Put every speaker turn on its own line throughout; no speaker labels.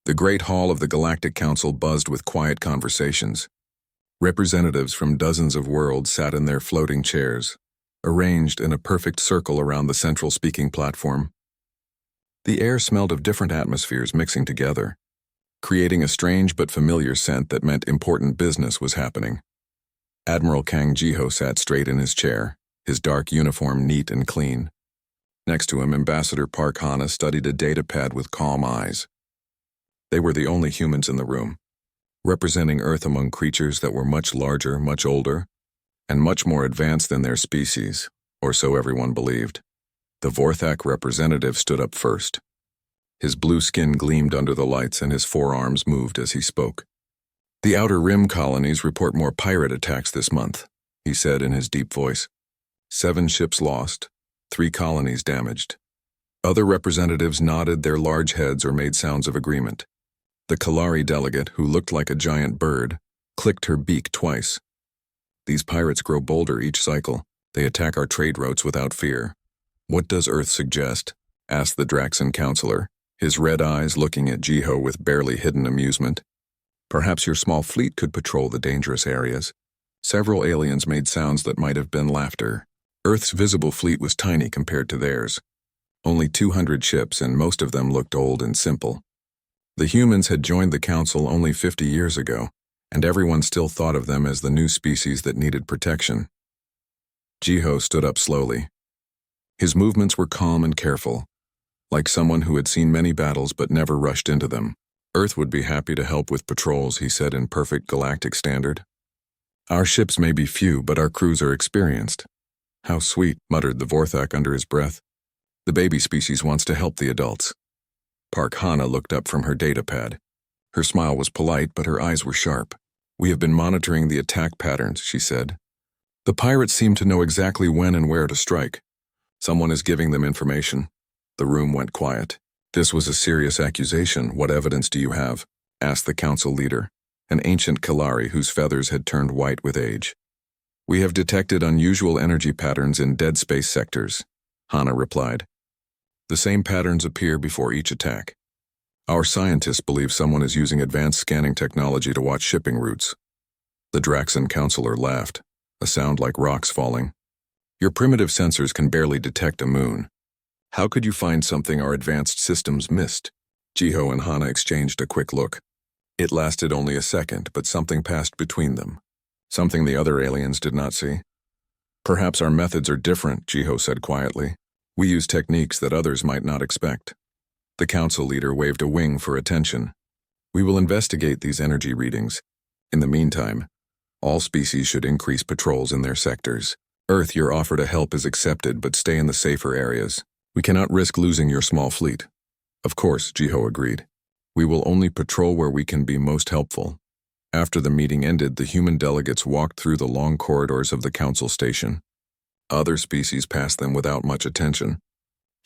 The Great Hall of the Galactic Council buzzed with quiet conversations. Representatives from dozens of worlds sat in their floating chairs, arranged in a perfect circle around the central speaking platform. The air smelled of different atmospheres mixing together, creating a strange but familiar scent that meant important business was happening. Admiral Kang Jiho sat straight in his chair, his dark uniform neat and clean. Next to him, Ambassador Park Hana studied a datapad with calm eyes. They were the only humans in the room, representing Earth among creatures that were much larger, much older, and much more advanced than their species, or so everyone believed. The Vorthak representative stood up first. His blue skin gleamed under the lights and his forearms moved as he spoke. "The Outer Rim colonies report more pirate attacks this month," he said in his deep voice. 7 ships lost, 3 colonies damaged. Other representatives nodded their large heads or made sounds of agreement. The Kalari delegate, who looked like a giant bird, clicked her beak twice. "These pirates grow bolder each cycle. They attack our trade routes without fear." "What does Earth suggest?" asked the Draxan counselor, his red eyes looking at Jiho with barely hidden amusement. "Perhaps your small fleet could patrol the dangerous areas." Several aliens made sounds that might have been laughter. Earth's visible fleet was tiny compared to theirs. Only 200 ships, and most of them looked old and simple. The humans had joined the Council only 50 years ago, and everyone still thought of them as the new species that needed protection. Jiho stood up slowly. His movements were calm and careful, like someone who had seen many battles but never rushed into them. "Earth would be happy to help with patrols," he said in perfect galactic standard. "Our ships may be few, but our crews are experienced." "How sweet," muttered the Vorthak under his breath. "The baby species wants to help the adults." Park Hana looked up from her datapad. Her smile was polite, but her eyes were sharp. "We have been monitoring the attack patterns," she said. "The pirates seem to know exactly when and where to strike. Someone is giving them information." The room went quiet. "This was a serious accusation. What evidence do you have?" asked the council leader, an ancient Kalari whose feathers had turned white with age. "We have detected unusual energy patterns in dead space sectors," Hana replied. "The same patterns appear before each attack. Our scientists believe someone is using advanced scanning technology to watch shipping routes." The Draxan counselor laughed, a sound like rocks falling. "Your primitive sensors can barely detect a moon. How could you find something our advanced systems missed?" Jiho and Hana exchanged a quick look. It lasted only a second, but something passed between them. Something the other aliens did not see. "Perhaps our methods are different," Jiho said quietly. "We use techniques that others might not expect." The council leader waved a wing for attention. "We will investigate these energy readings. In the meantime, all species should increase patrols in their sectors. Earth, your offer to help is accepted, but stay in the safer areas. We cannot risk losing your small fleet." "Of course," Jiho agreed. "We will only patrol where we can be most helpful." After the meeting ended, the human delegates walked through the long corridors of the council station. Other species passed them without much attention.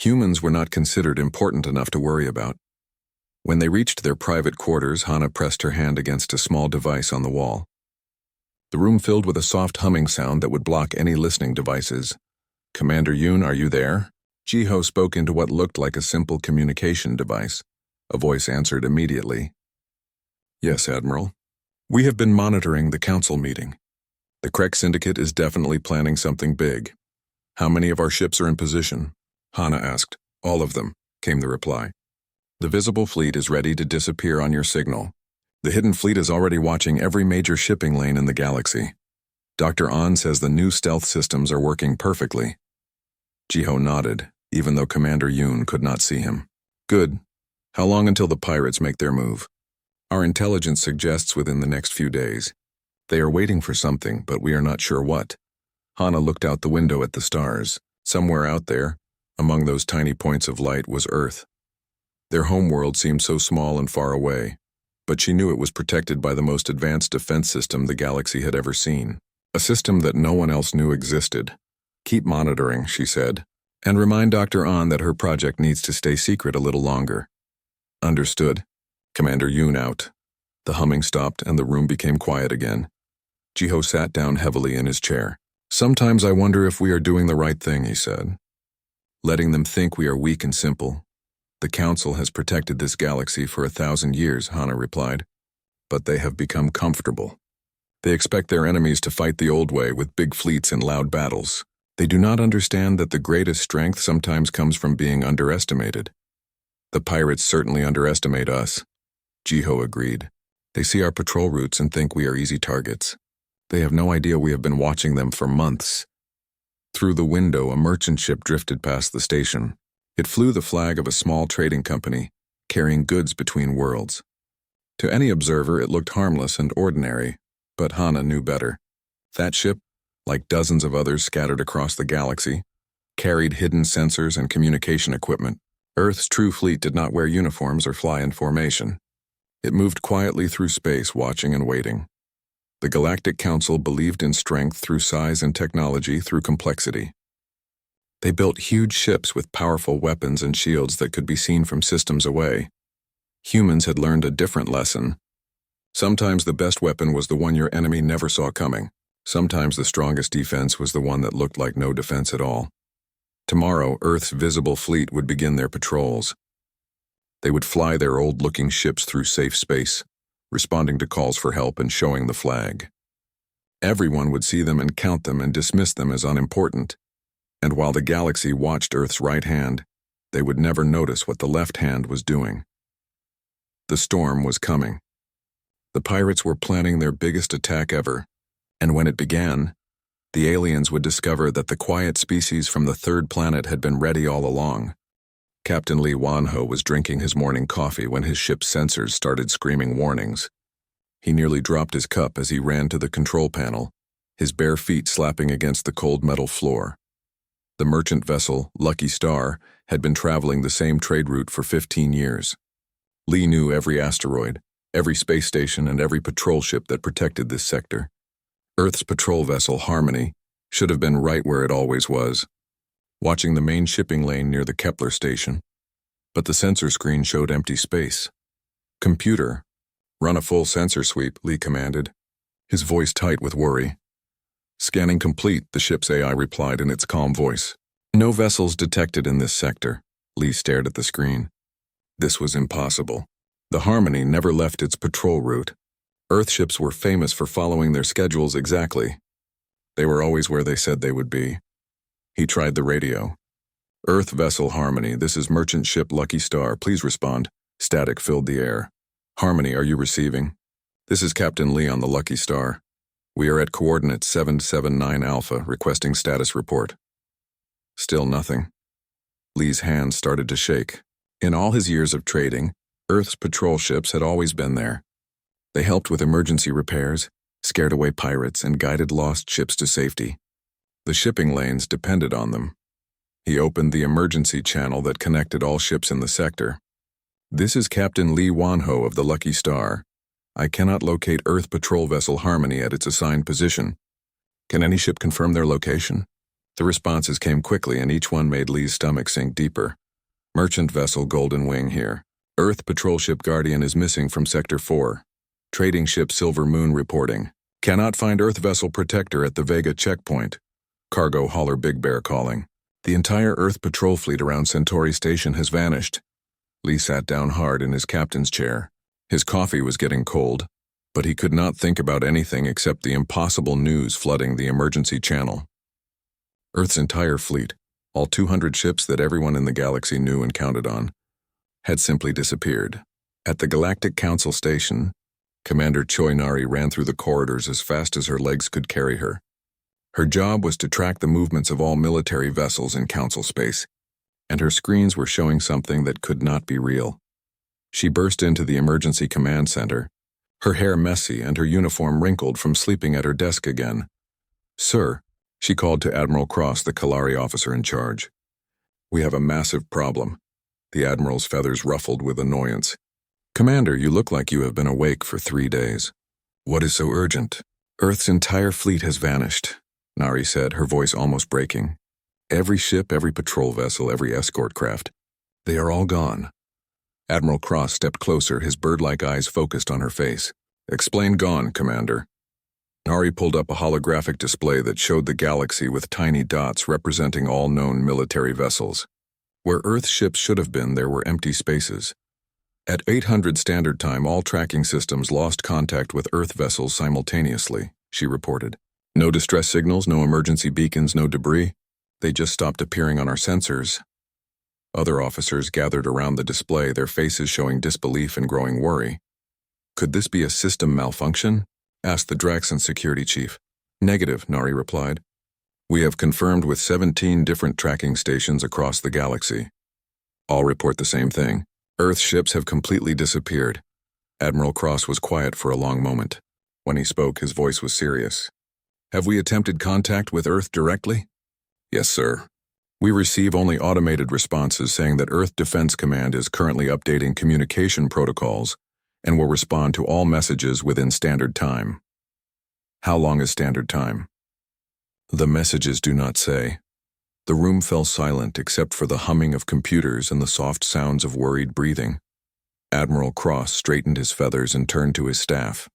Humans were not considered important enough to worry about. When they reached their private quarters, Hana pressed her hand against a small device on the wall. The room filled with a soft humming sound that would block any listening devices. "Commander Yoon, are you there?" Jiho spoke into what looked like a simple communication device. A voice answered immediately. "Yes, Admiral. We have been monitoring the council meeting. The Krek Syndicate is definitely planning something big." "How many of our ships are in position?" Hana asked. "All of them," came the reply. "The visible fleet is ready to disappear on your signal. The hidden fleet is already watching every major shipping lane in the galaxy. Dr. An says the new stealth systems are working perfectly." Jiho nodded, even though Commander Yoon could not see him. "Good. How long until the pirates make their move?" "Our intelligence suggests within the next few days. They are waiting for something, but we are not sure what." Hana looked out the window at the stars. Somewhere out there, among those tiny points of light, was Earth. Their homeworld seemed so small and far away, but she knew it was protected by the most advanced defense system the galaxy had ever seen. A system that no one else knew existed. "Keep monitoring," she said, "and remind Dr. An that her project needs to stay secret a little longer." "Understood." Commander Yoon out. The humming stopped and the room became quiet again. Jiho sat down heavily in his chair. "Sometimes I wonder if we are doing the right thing," he said. "Letting them think we are weak and simple. The Council has protected this galaxy for 1,000 years, Hana replied. But they have become comfortable. They expect their enemies to fight the old way with big fleets and loud battles. They do not understand that the greatest strength sometimes comes from being underestimated. The pirates certainly underestimate us, Jiho agreed. They see our patrol routes and think we are easy targets. They have no idea we have been watching them for months. Through the window, a merchant ship drifted past the station. It flew the flag of a small trading company, carrying goods between worlds. To any observer, it looked harmless and ordinary, but Hana knew better. That ship, like dozens of others scattered across the galaxy, carried hidden sensors and communication equipment. Earth's true fleet did not wear uniforms or fly in formation. It moved quietly through space, watching and waiting. The Galactic Council believed in strength through size and technology through complexity. They built huge ships with powerful weapons and shields that could be seen from systems away. Humans had learned a different lesson. Sometimes the best weapon was the one your enemy never saw coming. Sometimes the strongest defense was the one that looked like no defense at all. Tomorrow, Earth's visible fleet would begin their patrols. They would fly their old-looking ships through safe space, responding to calls for help and showing the flag. Everyone would see them and count them and dismiss them as unimportant. And while the galaxy watched Earth's right hand, they would never notice what the left hand was doing. The storm was coming. The pirates were planning their biggest attack ever, and when it began, the aliens would discover that the quiet species from the third planet had been ready all along. Captain Lee Wanho was drinking his morning coffee when his ship's sensors started screaming warnings. He nearly dropped his cup as he ran to the control panel, his bare feet slapping against the cold metal floor. The merchant vessel, Lucky Star, had been traveling the same trade route for 15 years. Lee knew every asteroid, every space station, and every patrol ship that protected this sector. Earth's patrol vessel, Harmony, should have been right where it always was, watching the main shipping lane near the Kepler station. But the sensor screen showed empty space. "Computer, run a full sensor sweep," Lee commanded, his voice tight with worry. "Scanning complete," the ship's AI replied in its calm voice. "No vessels detected in this sector." Lee stared at the screen. This was impossible. The Harmony never left its patrol route. Earth ships were famous for following their schedules exactly. They were always where they said they would be. He tried the radio. "Earth vessel Harmony, this is merchant ship Lucky Star. Please respond." Static filled the air. "Harmony, are you receiving? This is Captain Lee on the Lucky Star. We are at coordinates 779 Alpha, requesting status report." Still nothing. Lee's hands started to shake. In all his years of trading, Earth's patrol ships had always been there. They helped with emergency repairs, scared away pirates, and guided lost ships to safety. The shipping lanes depended on them. He opened the emergency channel that connected all ships in the sector. "This is Captain Lee Wanho of the Lucky Star. I cannot locate Earth patrol vessel Harmony at its assigned position. Can any ship confirm their location?" The responses came quickly, and each one made Lee's stomach sink deeper. "Merchant vessel Golden Wing here. Earth patrol ship Guardian is missing from Sector 4. Trading ship Silver Moon reporting. Cannot find Earth vessel Protector at the Vega checkpoint. Cargo hauler Big Bear calling. The entire Earth patrol fleet around Centauri Station has vanished." Lee sat down hard in his captain's chair. His coffee was getting cold, but he could not think about anything except the impossible news flooding the emergency channel. Earth's entire fleet, all 200 ships that everyone in the galaxy knew and counted on, had simply disappeared. At the Galactic Council station, Commander Choi Nari ran through the corridors as fast as her legs could carry her. Her job was to track the movements of all military vessels in Council space, and her screens were showing something that could not be real. She burst into the emergency command center, her hair messy and her uniform wrinkled from sleeping at her desk again. "Sir," she called to Admiral Cross, the Kalari officer in charge. "We have a massive problem." The Admiral's feathers ruffled with annoyance. "Commander, you look like you have been awake for 3 days. What is so urgent?" "Earth's entire fleet has vanished," Nari said, her voice almost breaking. "Every ship, every patrol vessel, every escort craft. They are all gone." Admiral Cross stepped closer, his bird-like eyes focused on her face. "Explain gone, Commander." Nari pulled up a holographic display that showed the galaxy with tiny dots representing all known military vessels. Where Earth ships should have been, there were empty spaces. At 800 Standard Time, all tracking systems lost contact with Earth vessels simultaneously, she reported. No distress signals, no emergency beacons, no debris. They just stopped appearing on our sensors. Other officers gathered around the display, their faces showing disbelief and growing worry. Could this be a system malfunction? Asked the Draxon security chief. Negative, Nari replied. We have confirmed with 17 different tracking stations across the galaxy. All report the same thing. Earth ships have completely disappeared. Admiral Cross was quiet for a long moment. When he spoke, his voice was serious. Have we attempted contact with Earth directly? Yes, sir. We receive only automated responses saying that Earth Defense Command is currently updating communication protocols and will respond to all messages within standard time. How long is standard time? The messages do not say. The room fell silent except for the humming of computers and the soft sounds of worried breathing. Admiral Cross straightened his feathers and turned to his staff.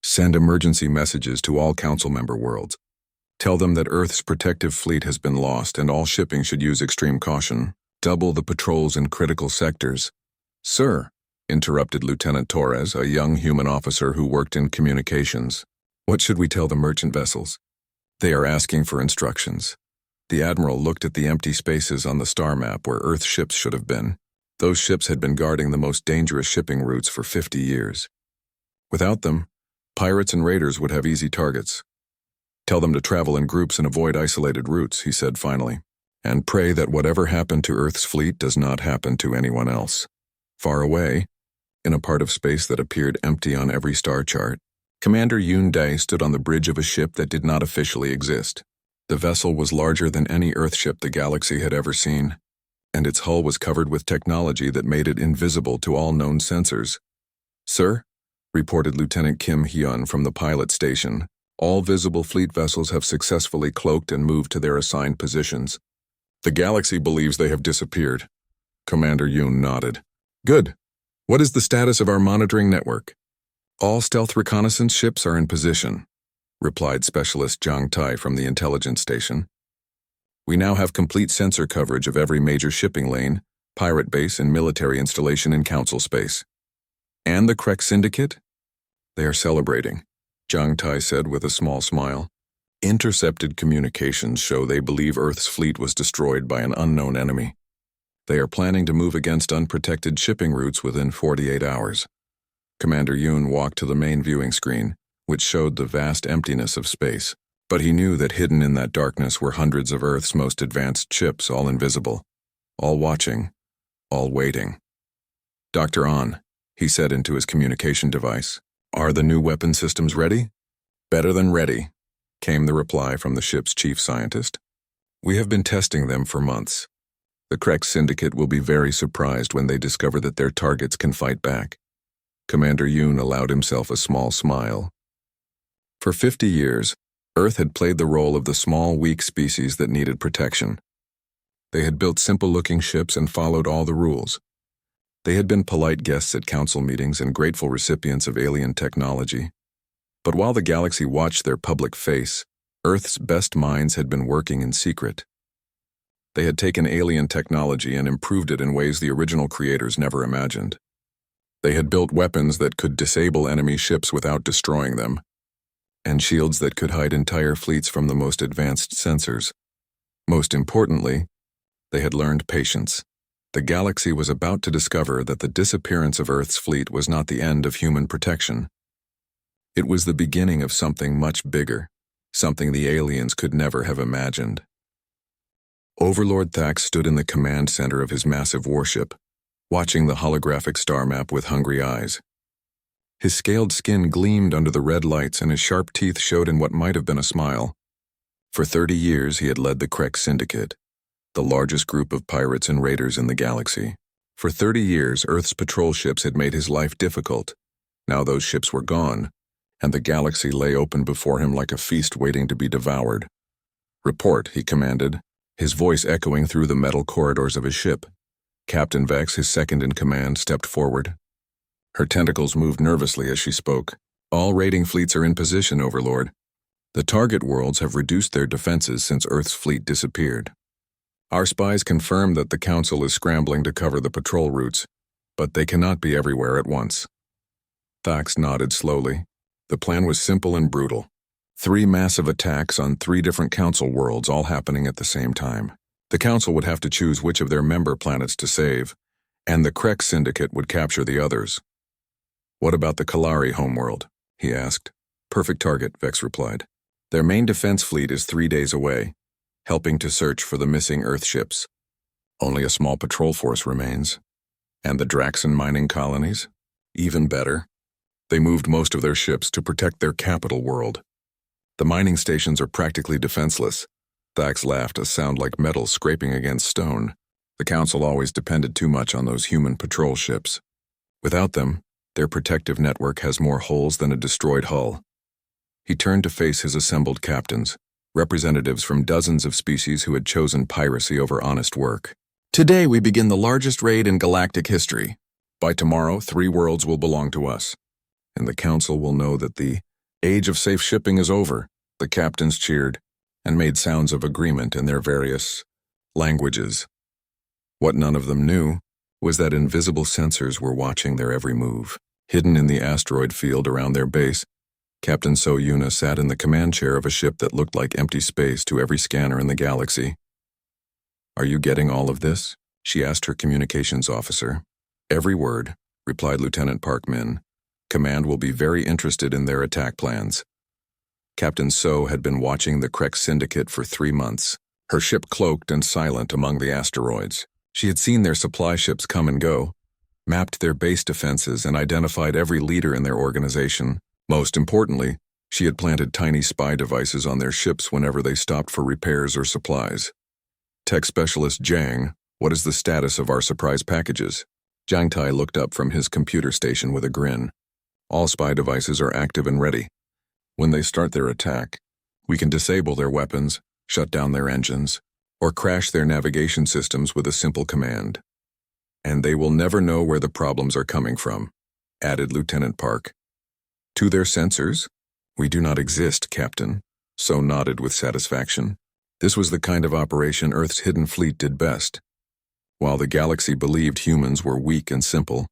Send emergency messages to all council member worlds. Tell them that Earth's protective fleet has been lost and all shipping should use extreme caution. Double the patrols in critical sectors. Sir, interrupted Lieutenant Torres, a young human officer who worked in communications. What should we tell the merchant vessels? They are asking for instructions. The Admiral looked at the empty spaces on the star map where Earth ships should have been. Those ships had been guarding the most dangerous shipping routes for 50 years. Without them, pirates and raiders would have easy targets. Tell them to travel in groups and avoid isolated routes, he said finally, and pray that whatever happened to Earth's fleet does not happen to anyone else. Far away, in a part of space that appeared empty on every star chart, Commander Yoon Dae stood on the bridge of a ship that did not officially exist. The vessel was larger than any Earthship the galaxy had ever seen, and its hull was covered with technology that made it invisible to all known sensors. Sir, reported Lieutenant Kim Hyun from the pilot station, all visible fleet vessels have successfully cloaked and moved to their assigned positions. The galaxy believes they have disappeared. Commander Yoon nodded. Good. What is the status of our monitoring network? All stealth reconnaissance ships are in position, replied Specialist Zhang Tai from the intelligence station. We now have complete sensor coverage of every major shipping lane, pirate base, and military installation in council space. And the Krek Syndicate? They are celebrating, Zhang Tai said with a small smile. Intercepted communications show they believe Earth's fleet was destroyed by an unknown enemy. They are planning to move against unprotected shipping routes within 48 hours. Commander Yoon walked to the main viewing screen, which showed the vast emptiness of space, but he knew that hidden in that darkness were hundreds of Earth's most advanced ships, all invisible, all watching, all waiting. Dr. An, he said into his communication device, are the new weapon systems ready? Better than ready, came the reply from the ship's chief scientist. We have been testing them for months. The Krek Syndicate will be very surprised when they discover that their targets can fight back. Commander Yoon allowed himself a small smile. For 50 years, Earth had played the role of the small, weak species that needed protection. They had built simple-looking ships and followed all the rules. They had been polite guests at council meetings and grateful recipients of alien technology. But while the galaxy watched their public face, Earth's best minds had been working in secret. They had taken alien technology and improved it in ways the original creators never imagined. They had built weapons that could disable enemy ships without destroying them, and shields that could hide entire fleets from the most advanced sensors. Most importantly, they had learned patience. The galaxy was about to discover that the disappearance of Earth's fleet was not the end of human protection. It was the beginning of something much bigger, something the aliens could never have imagined. Overlord Thax stood in the command center of his massive warship, watching the holographic star map with hungry eyes. His scaled skin gleamed under the red lights and his sharp teeth showed in what might have been a smile. For 30 years he had led the Krek Syndicate, the largest group of pirates and raiders in the galaxy. For 30 years Earth's patrol ships had made his life difficult. Now those ships were gone, and the galaxy lay open before him like a feast waiting to be devoured. Report, he commanded, his voice echoing through the metal corridors of his ship. Captain Vex, his second in command, stepped forward. Her tentacles moved nervously as she spoke. All raiding fleets are in position, Overlord. The target worlds have reduced their defenses since Earth's fleet disappeared. Our spies confirm that the Council is scrambling to cover the patrol routes, but they cannot be everywhere at once. Thax nodded slowly. The plan was simple and brutal. 3 massive attacks on 3 different Council worlds all happening at the same time. The Council would have to choose which of their member planets to save, and the Krek Syndicate would capture the others. "What about the Kalari homeworld?" he asked. "Perfect target," Vex replied. "Their main defense fleet is 3 days away, helping to search for the missing Earth ships. Only a small patrol force remains. And the Draxan mining colonies? Even better. They moved most of their ships to protect their capital world. The mining stations are practically defenseless." Thax laughed, a sound like metal scraping against stone. The Council always depended too much on those human patrol ships. Without them, their protective network has more holes than a destroyed hull. He turned to face his assembled captains, representatives from dozens of species who had chosen piracy over honest work. "Today we begin the largest raid in galactic history. By tomorrow, 3 worlds will belong to us, and the Council will know that the age of safe shipping is over." The captains cheered and made sounds of agreement in their various languages. What none of them knew was that invisible sensors were watching their every move. Hidden in the asteroid field around their base, Captain So Yuna sat in the command chair of a ship that looked like empty space to every scanner in the galaxy. "Are you getting all of this?" she asked her communications officer. "Every word," replied Lieutenant Park Min. "Command will be very interested in their attack plans." Captain So had been watching the Krek Syndicate for 3 months, her ship cloaked and silent among the asteroids. She had seen their supply ships come and go, mapped their base defenses, and identified every leader in their organization. Most importantly, she had planted tiny spy devices on their ships whenever they stopped for repairs or supplies. "Tech Specialist Jiang, what is the status of our surprise packages?" Jiang Tai looked up from his computer station with a grin. "All spy devices are active and ready. When they start their attack, we can disable their weapons, shut down their engines, or crash their navigation systems with a simple command. And they will never know where the problems are coming from," added Lieutenant Park. "To their sensors? We do not exist, Captain." So nodded with satisfaction. This was the kind of operation Earth's hidden fleet did best. While the galaxy believed humans were weak and simple,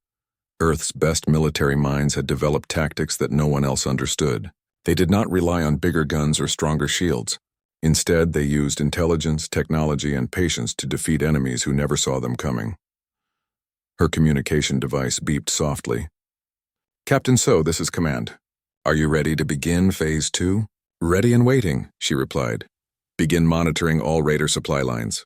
Earth's best military minds had developed tactics that no one else understood. They did not rely on bigger guns or stronger shields. Instead, they used intelligence, technology, and patience to defeat enemies who never saw them coming. Her communication device beeped softly. "Captain So, this is Command. Are you ready to begin Phase 2? "Ready and waiting," she replied. "Begin monitoring all Raider supply lines.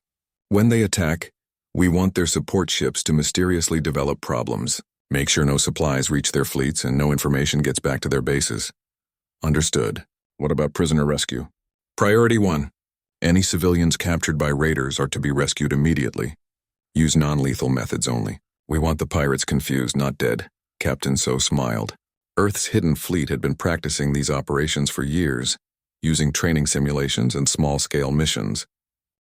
When they attack, we want their support ships to mysteriously develop problems. Make sure no supplies reach their fleets and no information gets back to their bases." "Understood. What about prisoner rescue?" "Priority 1. Any civilians captured by raiders are to be rescued immediately. Use non-lethal methods only. We want the pirates confused, not dead." Captain So smiled. Earth's hidden fleet had been practicing these operations for years, using training simulations and small-scale missions.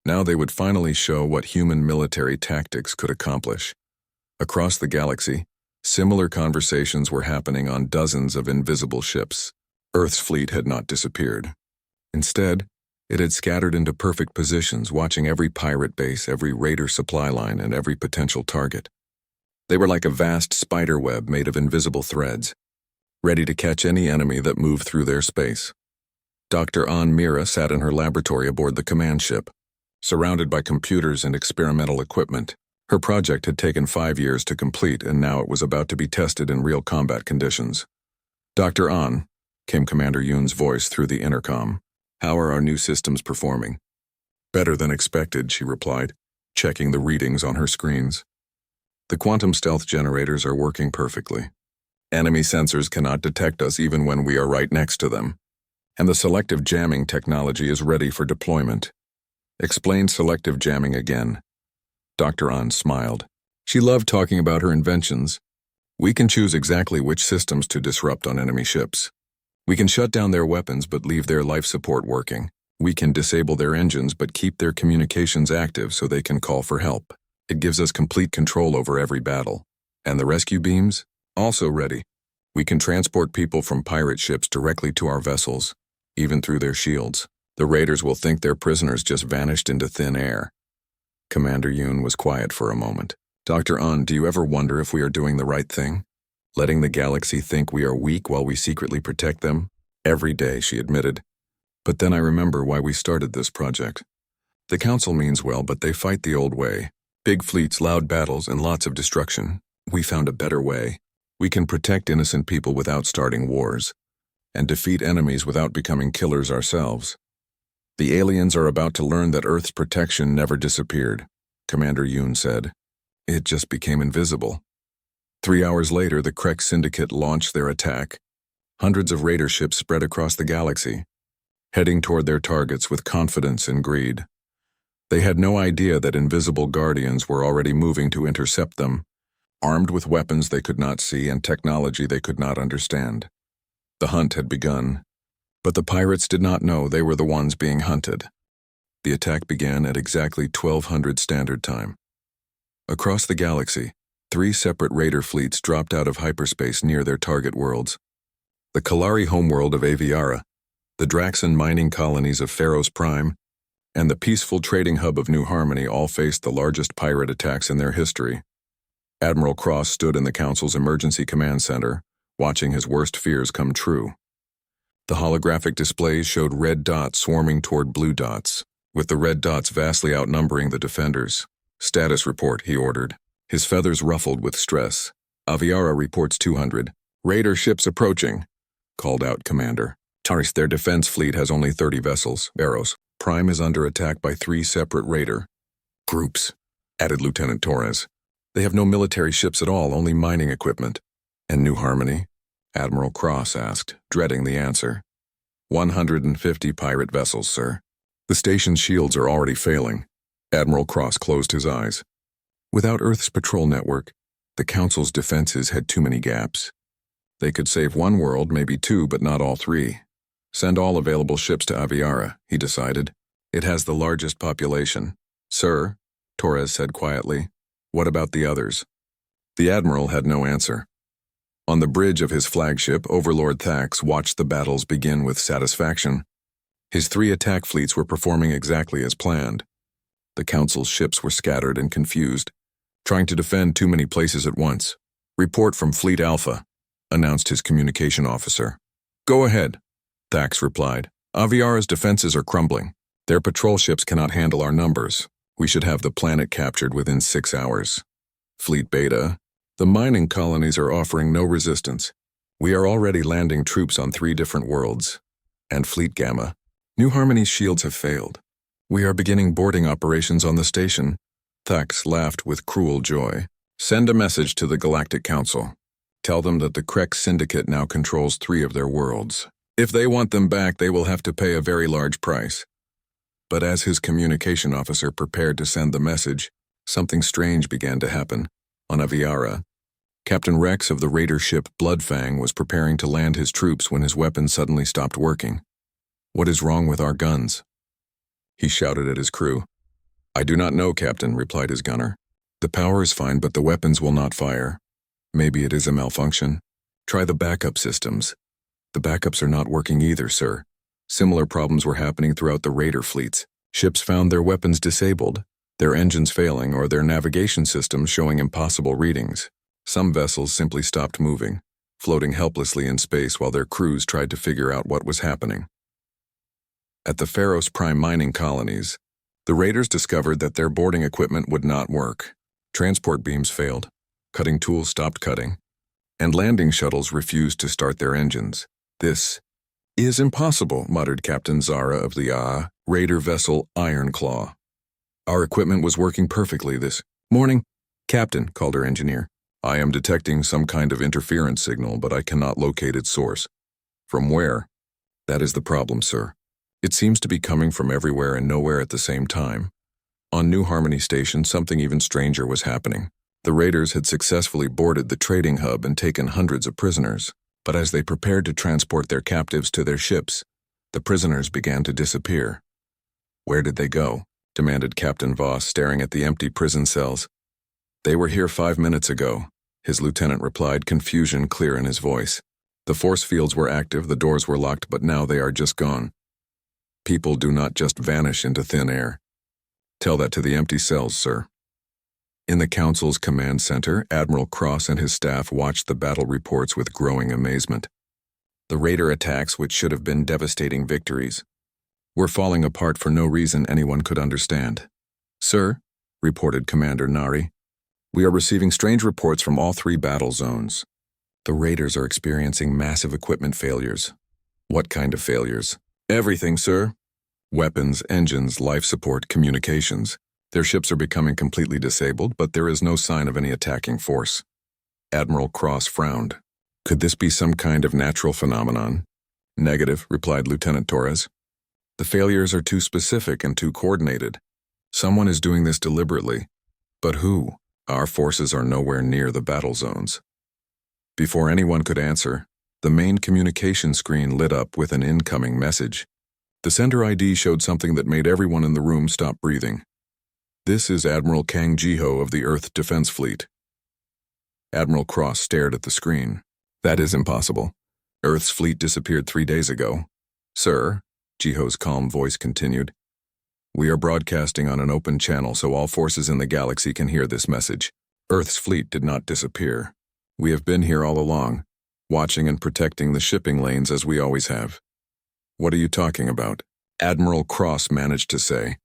Now they would finally show what human military tactics could accomplish. Across the galaxy, similar conversations were happening on dozens of invisible ships. Earth's fleet had not disappeared. Instead, it had scattered into perfect positions, watching every pirate base, every raider supply line, and every potential target. They were like a vast spider web made of invisible threads, ready to catch any enemy that moved through their space. Dr. An Mira sat in her laboratory aboard the command ship, surrounded by computers and experimental equipment. Her project had taken 5 years to complete, and now it was about to be tested in real combat conditions. "Dr. An," came Commander Yoon's voice through the intercom. "How are our new systems performing?" "Better than expected," she replied, checking the readings on her screens. "The quantum stealth generators are working perfectly. Enemy sensors cannot detect us even when we are right next to them. And the selective jamming technology is ready for deployment." "Explain selective jamming again." Dr. An smiled. She loved talking about her inventions. "We can choose exactly which systems to disrupt on enemy ships. We can shut down their weapons but leave their life support working. We can disable their engines but keep their communications active so they can call for help. It gives us complete control over every battle. And the rescue beams? Also ready. We can transport people from pirate ships directly to our vessels, even through their shields. The raiders will think their prisoners just vanished into thin air." Commander Yoon was quiet for a moment. Dr. An, do you ever wonder if we are doing the right thing? Letting the galaxy think we are weak while we secretly protect them? Every day, she admitted. But then I remember why we started this project. The Council means well, but they fight the old way. Big fleets, loud battles, and lots of destruction. We found a better way. We can protect innocent people without starting wars, and defeat enemies without becoming killers ourselves. The aliens are about to learn that Earth's protection never disappeared, Commander Yoon said. It just became invisible. 3 hours later, the Krek Syndicate launched their attack. Hundreds of raider ships spread across the galaxy, heading toward their targets with confidence and greed. They had no idea that invisible guardians were already moving to intercept them, armed with weapons they could not see and technology they could not understand. The hunt had begun, but the pirates did not know they were the ones being hunted. The attack began at exactly 1200 Standard Time. Across the galaxy, 3 separate raider fleets dropped out of hyperspace near their target worlds. The Kalari homeworld of Aviara, the Draxan mining colonies of Pharos Prime, and the peaceful trading hub of New Harmony all faced the largest pirate attacks in their history. Admiral Cross stood in the Council's emergency command center, watching his worst fears come true. The holographic displays showed red dots swarming toward blue dots, with the red dots vastly outnumbering the defenders. Status report, he ordered, his feathers ruffled with stress. Aviara reports 200. Raider ships approaching, called out Commander. Taris, their defense fleet has only 30 vessels. Pharos Prime is under attack by 3 separate raider groups, added Lieutenant Torres. They have no military ships at all, only mining equipment. And New Harmony? Admiral Cross asked, dreading the answer. 150 pirate vessels, sir. The station's shields are already failing. Admiral Cross closed his eyes. Without Earth's patrol network, the Council's defenses had too many gaps. They could save 1 world, maybe 2, but not all 3. Send all available ships to Aviara, he decided. It has the largest population. Sir, Torres said quietly, what about the others? The Admiral had no answer. On the bridge of his flagship, Overlord Thax watched the battles begin with satisfaction. His 3 attack fleets were performing exactly as planned. The Council's ships were scattered and confused, trying to defend too many places at once. Report from Fleet Alpha, announced his communication officer. Go ahead, Thax replied. Aviara's defenses are crumbling. Their patrol ships cannot handle our numbers. We should have the planet captured within 6 hours. Fleet Beta, the mining colonies are offering no resistance. We are already landing troops on 3 different worlds. And Fleet Gamma, New Harmony's shields have failed. We are beginning boarding operations on the station. Thax laughed with cruel joy. Send a message to the Galactic Council. Tell them that the Krek Syndicate now controls 3 of their worlds. If they want them back, they will have to pay a very large price. But as his communication officer prepared to send the message, something strange began to happen. On Aviara, Captain Rex of the raider ship Bloodfang was preparing to land his troops when his weapon suddenly stopped working. What is wrong with our guns? He shouted at his crew. I do not know, Captain, replied his gunner. The power is fine, but the weapons will not fire. Maybe it is a malfunction. Try the backup systems. The backups are not working either, sir. Similar problems were happening throughout the raider fleets. Ships found their weapons disabled, their engines failing, or their navigation systems showing impossible readings. Some vessels simply stopped moving, floating helplessly in space while their crews tried to figure out what was happening. At the Pharos Prime mining colonies, the raiders discovered that their boarding equipment would not work. Transport beams failed, cutting tools stopped cutting, and landing shuttles refused to start their engines. This is impossible, muttered Captain Zara of the raider vessel Ironclaw. Our equipment was working perfectly this morning. Captain, called her engineer. I am detecting some kind of interference signal, but I cannot locate its source. From where? That is the problem, sir. It seems to be coming from everywhere and nowhere at the same time. On New Harmony Station, something even stranger was happening. The raiders had successfully boarded the trading hub and taken hundreds of prisoners. But as they prepared to transport their captives to their ships, the prisoners began to disappear. Where did they go? Demanded Captain Voss, staring at the empty prison cells. They were here 5 minutes ago, his lieutenant replied, confusion clear in his voice. The force fields were active, the doors were locked, but now they are just gone. People do not just vanish into thin air. Tell that to the empty cells, sir. In the Council's command center, Admiral Cross and his staff watched the battle reports with growing amazement. The Raider attacks, which should have been devastating victories, were falling apart for no reason anyone could understand. Sir, reported Commander Nari, we are receiving strange reports from all 3 battle zones. The Raiders are experiencing massive equipment failures. What kind of failures? Everything, sir. Weapons, engines, life support, communications. Their ships are becoming completely disabled, but there is no sign of any attacking force. Admiral Cross frowned. Could this be some kind of natural phenomenon? Negative, replied Lieutenant Torres. The failures are too specific and too coordinated. Someone is doing this deliberately. But who? Our forces are nowhere near the battle zones. Before anyone could answer, the main communication screen lit up with an incoming message. The sender ID showed something that made everyone in the room stop breathing. This is Admiral Kang Jiho of the Earth Defense Fleet. Admiral Cross stared at the screen. That is impossible. Earth's fleet disappeared 3 days ago. Sir, Jiho's calm voice continued, we are broadcasting on an open channel so all forces in the galaxy can hear this message. Earth's fleet did not disappear. We have been here all along, watching and protecting the shipping lanes as we always have. What are you talking about? Admiral Cross managed to say.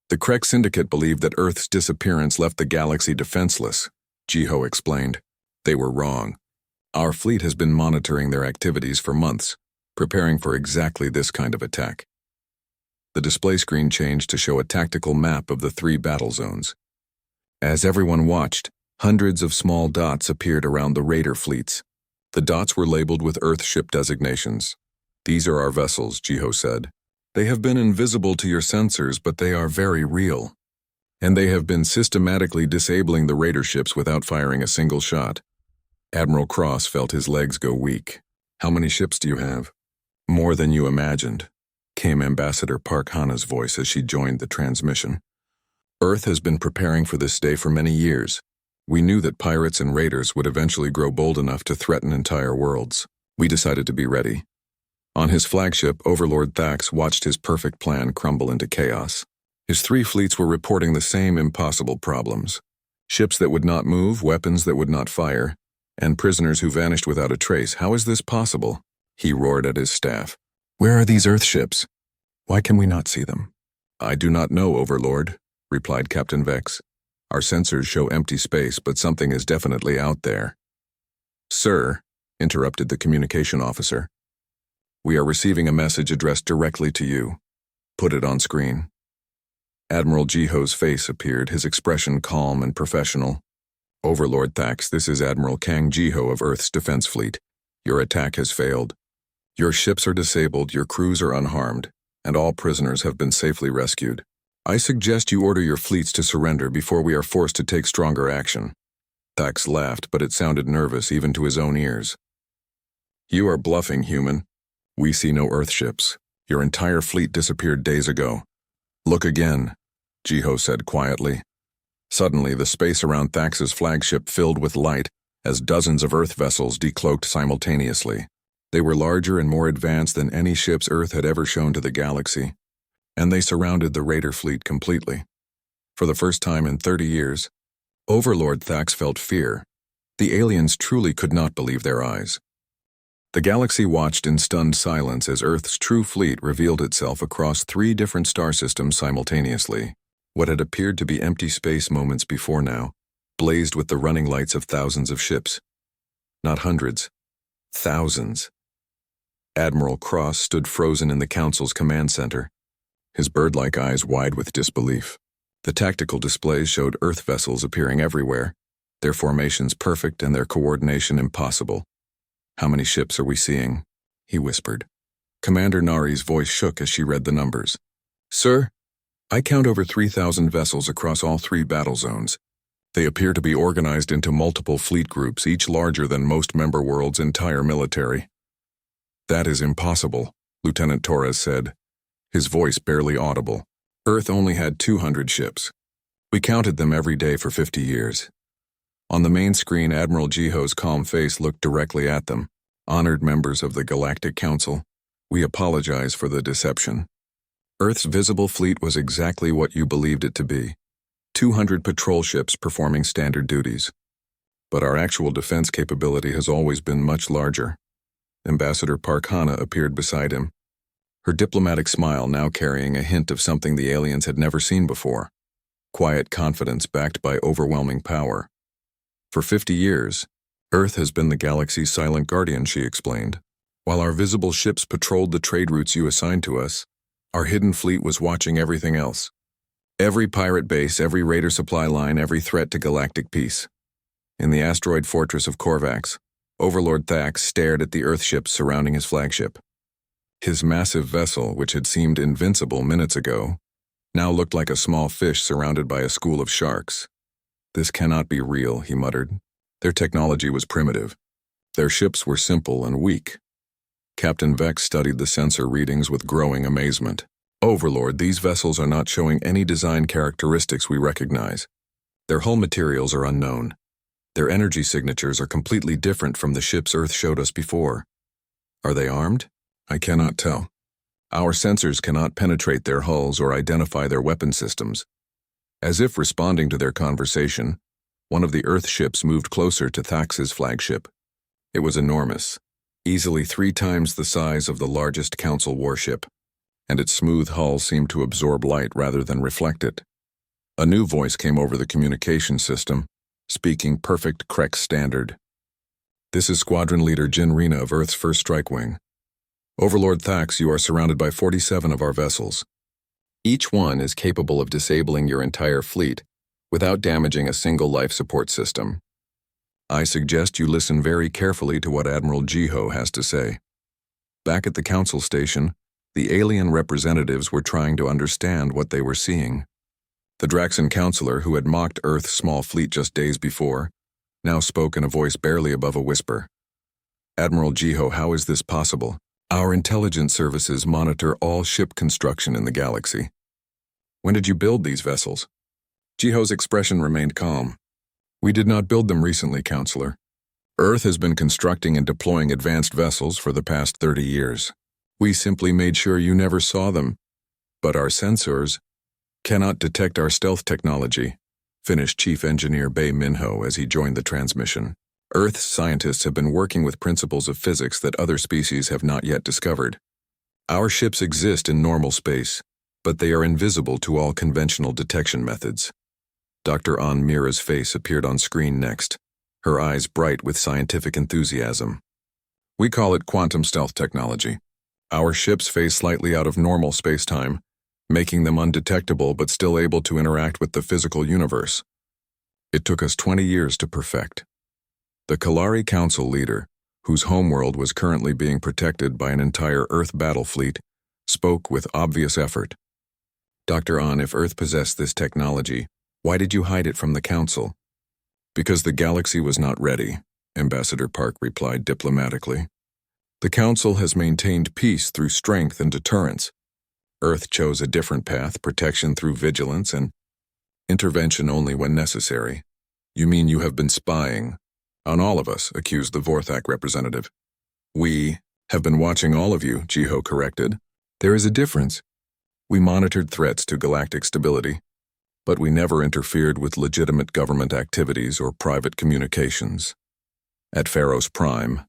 The Krek Syndicate believed that Earth's disappearance left the galaxy defenseless, Jiho explained. They were wrong. Our fleet has been monitoring their activities for months, preparing for exactly this kind of attack. The display screen changed to show a tactical map of the 3 battle zones. As everyone watched, hundreds of small dots appeared around the Raider fleets. The dots were labeled with Earth ship designations. These are our vessels, Jiho said. They have been invisible to your sensors, but they are very real. And they have been systematically disabling the Raider ships without firing a single shot. Admiral Cross felt his legs go weak. How many ships do you have? More than you imagined, came Ambassador Park Hana's voice as she joined the transmission. Earth has been preparing for this day for many years. We knew that pirates and raiders would eventually grow bold enough to threaten entire worlds. We decided to be ready. On his flagship, Overlord Thax watched his perfect plan crumble into chaos. His 3 fleets were reporting the same impossible problems. Ships that would not move, weapons that would not fire, and prisoners who vanished without a trace. How is this possible? He roared at his staff. Where are these Earth ships? Why can we not see them? I do not know, Overlord, replied Captain Vex. Our sensors show empty space, but something is definitely out there. Sir, interrupted the communication officer, we are receiving a message addressed directly to you. Put it on screen. Admiral Jiho's face appeared, his expression calm and professional. Overlord Thax, this is Admiral Kang Jiho of Earth's Defense Fleet. Your attack has failed. Your ships are disabled, your crews are unharmed, and all prisoners have been safely rescued. I suggest you order your fleets to surrender before we are forced to take stronger action. Thax laughed, but it sounded nervous even to his own ears. You are bluffing, human. We see no Earth ships. Your entire fleet disappeared days ago. Look again, Jiho said quietly. Suddenly, the space around Thax's flagship filled with light as dozens of Earth vessels decloaked simultaneously. They were larger and more advanced than any ships Earth had ever shown to the galaxy, and they surrounded the Raider fleet completely. For the first time in 30 years, Overlord Thax felt fear. The aliens truly could not believe their eyes. The galaxy watched in stunned silence as Earth's true fleet revealed itself across 3 different star systems simultaneously. What had appeared to be empty space moments before now blazed with the running lights of thousands of ships. Not hundreds, thousands. Admiral Cross stood frozen in the Council's command center, his bird-like eyes wide with disbelief. The tactical displays showed Earth vessels appearing everywhere, their formations perfect and their coordination impossible. How many ships are we seeing? He whispered. Commander Nari's voice shook as she read the numbers. Sir, I count over 3,000 vessels across all 3 battle zones. They appear to be organized into multiple fleet groups, each larger than most member worlds' entire military. That is impossible, Lieutenant Torres said, his voice barely audible. Earth only had 200 ships. We counted them every day for 50 years. On the main screen, Admiral Jiho's calm face looked directly at them. Honored members of the Galactic Council, we apologize for the deception. Earth's visible fleet was exactly what you believed it to be. 200 patrol ships performing standard duties. But our actual defense capability has always been much larger. Ambassador Park Hana appeared beside him, her diplomatic smile now carrying a hint of something the aliens had never seen before. Quiet confidence backed by overwhelming power. For 50 years, Earth has been the galaxy's silent guardian, she explained. While our visible ships patrolled the trade routes you assigned to us, our hidden fleet was watching everything else. Every pirate base, every raider supply line, every threat to galactic peace. In the asteroid fortress of Korvax, Overlord Thax stared at the Earthships surrounding his flagship. His massive vessel, which had seemed invincible minutes ago, now looked like a small fish surrounded by a school of sharks. This cannot be real, he muttered. Their technology was primitive. Their ships were simple and weak. Captain Vex studied the sensor readings with growing amazement. Overlord, these vessels are not showing any design characteristics we recognize. Their hull materials are unknown. Their energy signatures are completely different from the ships Earth showed us before. Are they armed? I cannot tell. Our sensors cannot penetrate their hulls or identify their weapon systems. As if responding to their conversation, one of the Earth ships moved closer to Thax's flagship. It was enormous, easily 3 times the size of the largest Council warship, and its smooth hull seemed to absorb light rather than reflect it. A new voice came over the communication system, speaking perfect Krek standard. This is Squadron Leader Jin Rena of Earth's 1st Strike Wing. Overlord Thax, you are surrounded by 47 of our vessels. Each one is capable of disabling your entire fleet without damaging a single life support system. I suggest you listen very carefully to what Admiral Jiho has to say. Back at the Council station, the alien representatives were trying to understand what they were seeing. The Draxan counselor, who had mocked Earth's small fleet just days before, now spoke in a voice barely above a whisper. Admiral Jiho, how is this possible? Our intelligence services monitor all ship construction in the galaxy. When did you build these vessels? Jiho's expression remained calm. We did not build them recently, Counselor. Earth has been constructing and deploying advanced vessels for the past 30 years. We simply made sure you never saw them. But our sensors cannot detect our stealth technology, finished Chief Engineer Bei Minho as he joined the transmission. Earth's scientists have been working with principles of physics that other species have not yet discovered. Our ships exist in normal space, but they are invisible to all conventional detection methods. Dr. An Mira's face appeared on screen next, her eyes bright with scientific enthusiasm. We call it quantum stealth technology. Our ships phase slightly out of normal space-time, making them undetectable but still able to interact with the physical universe. It took us 20 years to perfect. The Kalari Council leader, whose homeworld was currently being protected by an entire Earth battle fleet, spoke with obvious effort. Dr. An, if Earth possessed this technology, why did you hide it from the Council? Because the galaxy was not ready, Ambassador Park replied diplomatically. The Council has maintained peace through strength and deterrence. Earth chose a different path, protection through vigilance and intervention only when necessary. You mean you have been spying on all of us, accused the Vorthak representative. We have been watching all of you, Jiho corrected. There is a difference. We monitored threats to galactic stability, but we never interfered with legitimate government activities or private communications. At Pharos Prime,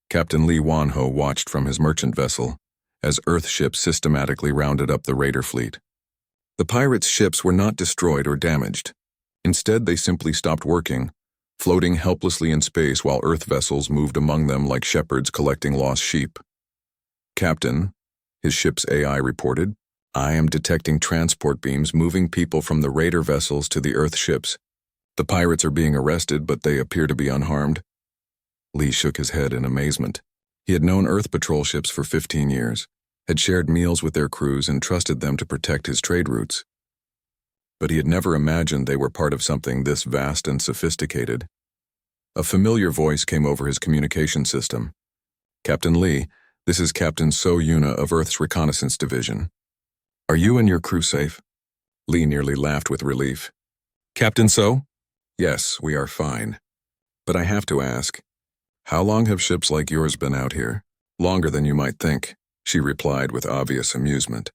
Captain Li Wanho watched from his merchant vessel as Earth ships systematically rounded up the raider fleet. The pirates' ships were not destroyed or damaged. Instead, they simply stopped working, floating helplessly in space while Earth vessels moved among them like shepherds collecting lost sheep. Captain, his ship's AI reported, I am detecting transport beams moving people from the raider vessels to the Earth ships. The pirates are being arrested, but they appear to be unharmed. Li shook his head in amazement. He had known Earth patrol ships for 15 years, had shared meals with their crews and trusted them to protect his trade routes. But he had never imagined they were part of something this vast and sophisticated. A familiar voice came over his communication system. Captain Li, this is Captain So Yuna of Earth's Reconnaissance Division. Are you and your crew safe? Li nearly laughed with relief. Captain So? Yes, we are fine. But I have to ask, how long have ships like yours been out here? Longer than you might think, she replied with obvious amusement.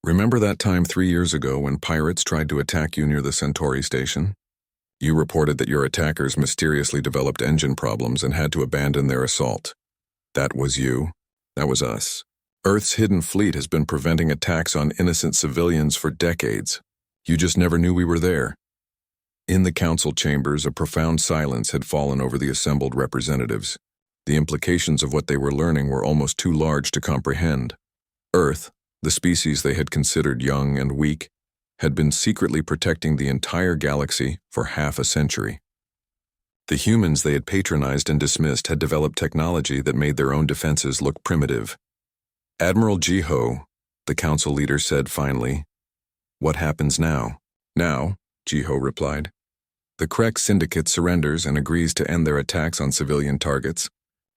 Remember that time 3 years ago when pirates tried to attack you near the Centauri station? You reported that your attackers mysteriously developed engine problems and had to abandon their assault. That was you. That was us. Earth's hidden fleet has been preventing attacks on innocent civilians for decades. You just never knew we were there. In the council chambers, a profound silence had fallen over the assembled representatives. The implications of what they were learning were almost too large to comprehend. Earth, the species they had considered young and weak, had been secretly protecting the entire galaxy for half a century. The humans they had patronized and dismissed had developed technology that made their own defenses look primitive. Admiral Jiho, the council leader, said finally, "What happens now?" "Now," Jiho replied, "the Krek Syndicate surrenders and agrees to end their attacks on civilian targets.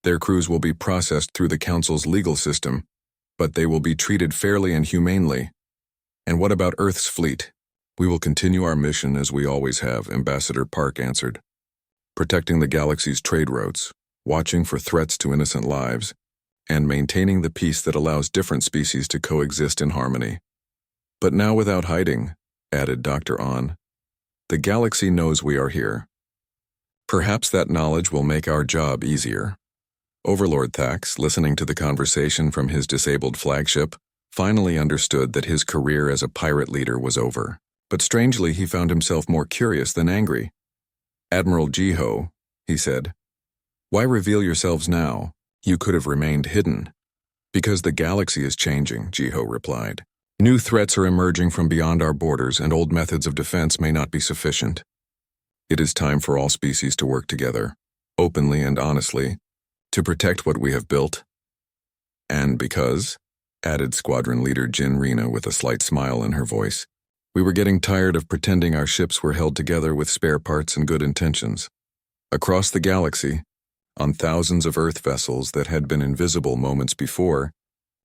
Their crews will be processed through the council's legal system, but they will be treated fairly and humanely. And what about Earth's fleet?" "We will continue our mission as we always have," Ambassador Park answered, "protecting the galaxy's trade routes, watching for threats to innocent lives, and maintaining the peace that allows different species to coexist in harmony." "But now without hiding," added Dr. On. "The galaxy knows we are here. Perhaps that knowledge will make our job easier." Overlord Thax, listening to the conversation from his disabled flagship, finally understood that his career as a pirate leader was over. But strangely, he found himself more curious than angry. "Admiral Jiho," he said, "why reveal yourselves now? You could have remained hidden." "Because the galaxy is changing," Jiho replied. "New threats are emerging from beyond our borders, and old methods of defense may not be sufficient. It is time for all species to work together, openly and honestly, to protect what we have built. And because," added Squadron Leader Jin Rena with a slight smile in her voice, "we were getting tired of pretending our ships were held together with spare parts and good intentions. Across the galaxy, on thousands of Earth vessels that had been invisible moments before,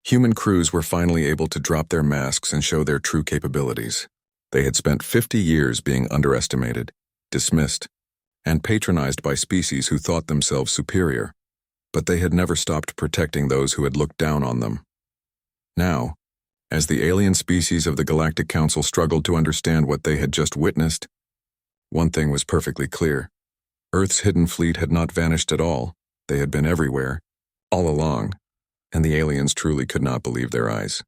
human crews were finally able to drop their masks and show their true capabilities. They had spent 50 years being underestimated, dismissed, and patronized by species who thought themselves superior, but they had never stopped protecting those who had looked down on them. Now, as the alien species of the Galactic Council struggled to understand what they had just witnessed, one thing was perfectly clear. Earth's hidden fleet had not vanished at all. They had been everywhere, all along, and the aliens truly could not believe their eyes.